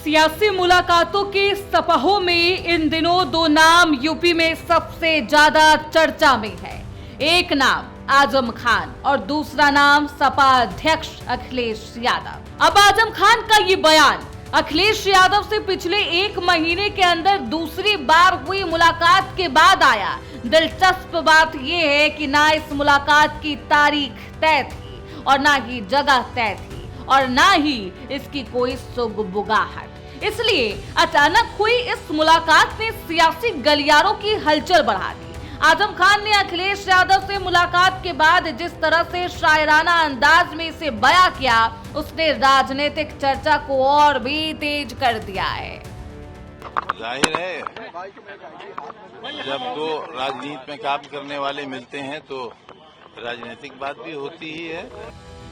सियासी मुलाकातों के सपहों में इन दिनों दो नाम यूपी में सबसे ज्यादा चर्चा में है। एक नाम आजम खान और दूसरा नाम सपा अध्यक्ष अखिलेश यादव। अब आजम खान का ये बयान अखिलेश यादव से पिछले एक महीने के अंदर दूसरी बार हुई मुलाकात के बाद आया। दिलचस्प बात यह है कि ना इस मुलाकात की तारीख तय थी और ना ही जगह तय थी और ना ही इसकी कोई सुगबुगाहट। इसलिए अचानक हुई इस मुलाकात ने सियासी गलियारों की हलचल बढ़ा दी। आजम खान ने अखिलेश यादव से मुलाकात के बाद जिस तरह से शायराना अंदाज में इसे बयां किया, उसने राजनीतिक चर्चा को और भी तेज कर दिया है। जाहिर है, जब दो राजनीति में काम करने वाले मिलते हैं तो राजनीतिक बात भी होती ही है।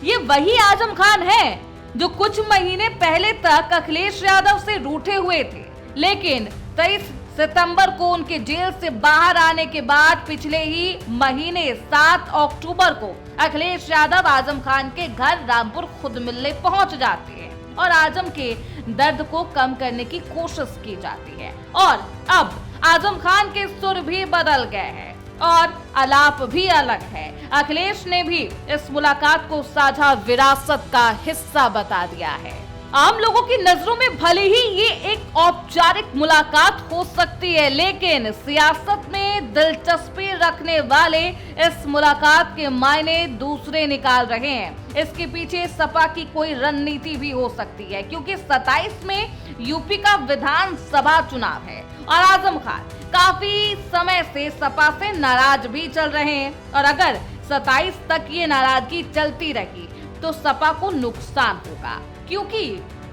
ये वही आजम खान है जो कुछ महीने पहले तक अखिलेश यादव से रूठे हुए थे, लेकिन 23 सितंबर को उनके जेल से बाहर आने के बाद पिछले ही महीने 7 अक्टूबर को अखिलेश यादव आजम खान के घर रामपुर खुद मिलने पहुंच जाते हैं और आजम के दर्द को कम करने की कोशिश की जाती है। और अब आजम खान के सुर भी बदल गए हैं और आलाप भी अलग है। अखिलेश ने भी इस मुलाकात को साझा विरासत का हिस्सा बता दिया है। आम लोगों की नजरों में भले ही ये एक औपचारिक मुलाकात हो सकती है, लेकिन सियासत में दिलचस्पी रखने वाले इस मुलाकात के मायने दूसरे निकाल रहे हैं। इसके पीछे सपा की कोई रणनीति भी हो सकती है, क्योंकि 27 में यूपी का विधानसभा चुनाव है और आजम खान काफी समय से सपा से नाराज भी चल रहे हैं और अगर 27 तक ये नाराजगी चलती रही तो सपा को नुकसान होगा, क्योंकि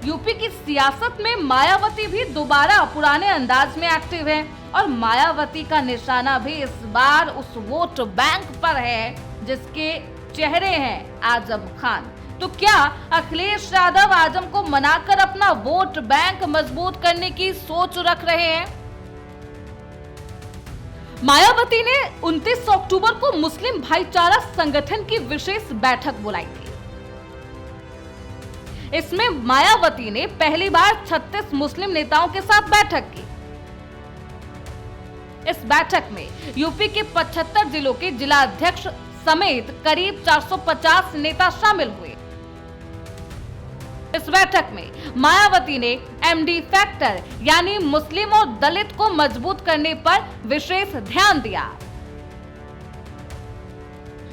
यूपी की सियासत में मायावती भी दोबारा पुराने अंदाज में एक्टिव है और मायावती का निशाना भी इस बार उस वोट बैंक पर है जिसके चेहरे हैं आजम खान। तो क्या अखिलेश यादव आजम को मनाकर अपना वोट बैंक मजबूत करने की सोच रख रहे हैं? मायावती ने 29 अक्टूबर को मुस्लिम भाईचारा संगठन की विशेष बैठक बुलाई थी। इसमें मायावती ने पहली बार 36 मुस्लिम नेताओं के साथ बैठक की। इस बैठक में यूपी के 75 जिलों के जिला अध्यक्ष समेत करीब 450 नेता शामिल हुए। इस बैठक में मायावती ने एमडी फैक्टर यानी मुस्लिम और दलित को मजबूत करने पर विशेष ध्यान दिया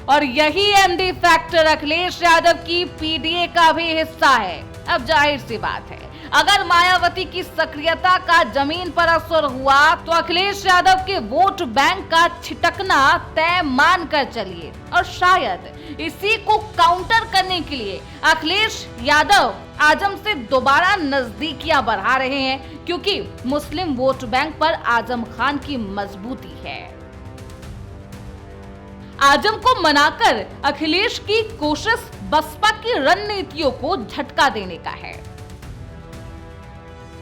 और यही एमडी फैक्टर अखिलेश यादव की पीडीए का भी हिस्सा है। अब जाहिर सी बात है, अगर मायावती की सक्रियता का जमीन पर असर हुआ तो अखिलेश यादव के वोट बैंक का छिटकना तय मान कर चलिए और शायद इसी को काउंटर करने के लिए अखिलेश यादव आजम से दोबारा नजदीकियां बढ़ा रहे हैं, क्योंकि मुस्लिम वोट बैंक पर आजम खान की मजबूती है। आजम को मनाकर अखिलेश की कोशिश बसपा की रणनीतियों को झटका देने का है।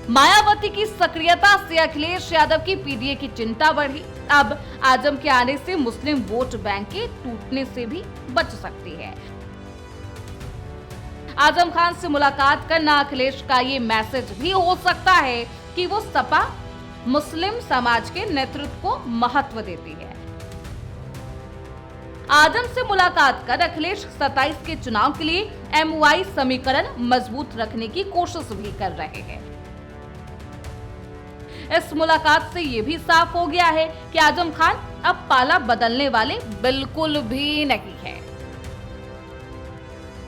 मायावती की सक्रियता से अखिलेश यादव की पीडीए की चिंता बढ़ी। अब आजम के आने से मुस्लिम वोट बैंक के टूटने से भी बच सकती है। आजम खान से मुलाकात करना अखिलेश का ये मैसेज भी हो सकता है कि वो सपा मुस्लिम समाज के नेतृत्व को महत्व देती है। आजम से मुलाकात कर अखिलेश 27 के चुनाव के लिए MY समीकरण मजबूत रखने की कोशिश भी कर रहे हैं। इस मुलाकात से यह भी साफ हो गया है कि आजम खान अब पाला बदलने वाले बिल्कुल भी नहीं है।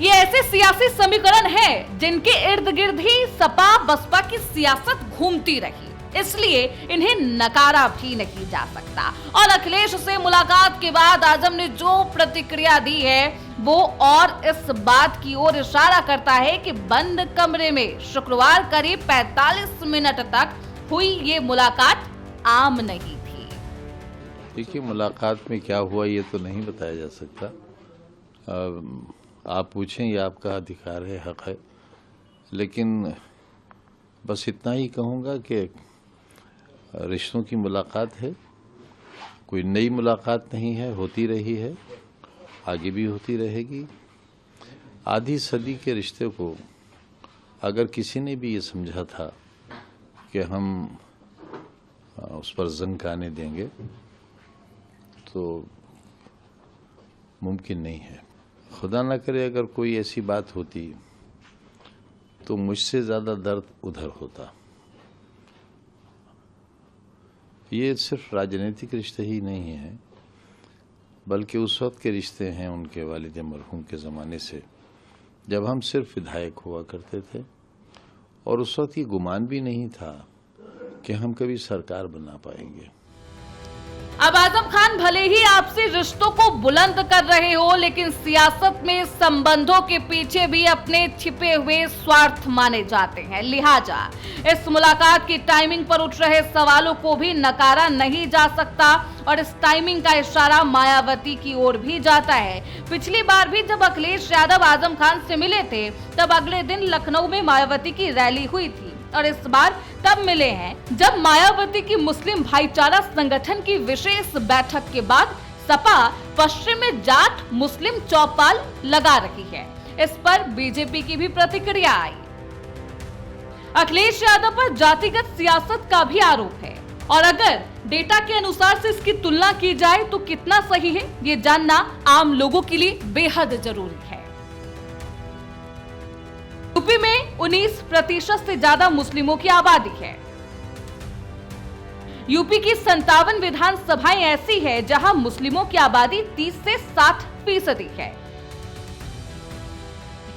ये ऐसे सियासी समीकरण हैं जिनके इर्द गिर्द ही सपा बसपा की सियासत घूमती रही, इसलिए इन्हें नकारा भी नहीं जा सकता। और अखिलेश से मुलाकात के बाद आजम ने जो प्रतिक्रिया दी है वो और इस बात की ओर इशारा करता है कि बंद कमरे में शुक्रवार करीब 45 मिनट तक हुई ये मुलाकात आम नहीं थी। देखिए, मुलाकात में क्या हुआ ये तो नहीं बताया जा सकता। आप पूछें, ये आपका अधिकार है, हक है, लेकिन बस इतना ही कहूँगा कि रिश्तों की मुलाकात है, कोई नई मुलाकात नहीं है, होती रही है, आगे भी होती रहेगी। आधी सदी के रिश्ते को अगर किसी ने भी ये समझा था कि हम उस पर जंग आने देंगे तो मुमकिन नहीं है। खुदा ना करे अगर कोई ऐसी बात होती तो मुझसे ज़्यादा दर्द उधर होता। ये सिर्फ राजनीतिक रिश्ते ही नहीं है, बल्कि उस वक्त के रिश्ते हैं उनके वालिद मरहूम के ज़माने से, जब हम सिर्फ विधायक हुआ करते थे और उस वक्त ये गुमान भी नहीं था कि हम कभी सरकार बना पाएंगे। अब आजम खान भले ही आपसी रिश्तों को बुलंद कर रहे हो, लेकिन सियासत में संबंधों के पीछे भी अपने छिपे हुए स्वार्थ माने जाते हैं। लिहाजा इस मुलाकात की टाइमिंग पर उठ रहे सवालों को भी नकारा नहीं जा सकता और इस टाइमिंग का इशारा मायावती की ओर भी जाता है। पिछली बार भी जब अखिलेश यादव आजम खान से मिले थे, तब अगले दिन लखनऊ में मायावती की रैली हुई थी और इस बार तब मिले हैं जब मायावती की मुस्लिम भाईचारा संगठन की विशेष बैठक के बाद सपा पश्चिम में जाट मुस्लिम चौपाल लगा रही है। इस पर बीजेपी की भी प्रतिक्रिया आई। अखिलेश यादव पर जातिगत सियासत का भी आरोप है और अगर डेटा के अनुसार से इसकी तुलना की जाए तो कितना सही है, ये जानना आम लोगों के लिए बेहद जरूरी है। यूपी में 19% से ज्यादा मुस्लिमों की आबादी है। यूपी की 57 विधानसभाएं ऐसी है जहां मुस्लिमों की आबादी 30 से 60% है।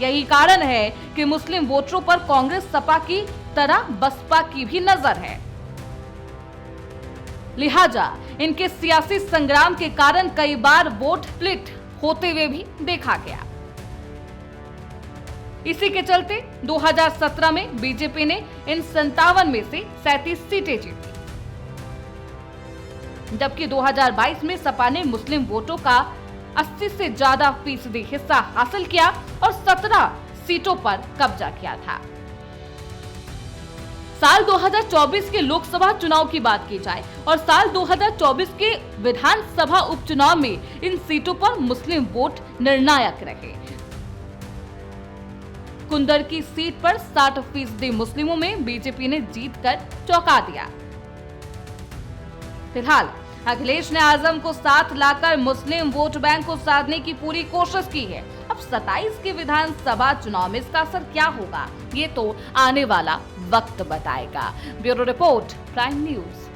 यही कारण है कि मुस्लिम वोटरों पर कांग्रेस सपा की तरह बसपा की भी नजर है। लिहाजा इनके सियासी संग्राम के कारण कई बार वोट स्प्लिट होते हुए भी देखा गया। इसी के चलते 2017 में बीजेपी ने इन 57 में से 37 सीटें जीती, जबकि 2022 में सपा ने मुस्लिम वोटों का 80 से ज्यादा फीसदी हिस्सा हासिल किया और 17 सीटों पर कब्जा किया था। साल 2024 के लोकसभा चुनाव की बात की जाए और साल 2024 के विधानसभा उपचुनाव में इन सीटों पर मुस्लिम वोट निर्णायक रहे। कुंदर की सीट पर 60% मुस्लिमों में बीजेपी ने जीतकर चौंका दिया। फिलहाल अखिलेश ने आजम को साथ लाकर मुस्लिम वोट बैंक को साधने की पूरी कोशिश की है। अब 27 के विधानसभा चुनाव में इसका असर क्या होगा, ये तो आने वाला वक्त बताएगा। Bureau report, prime news.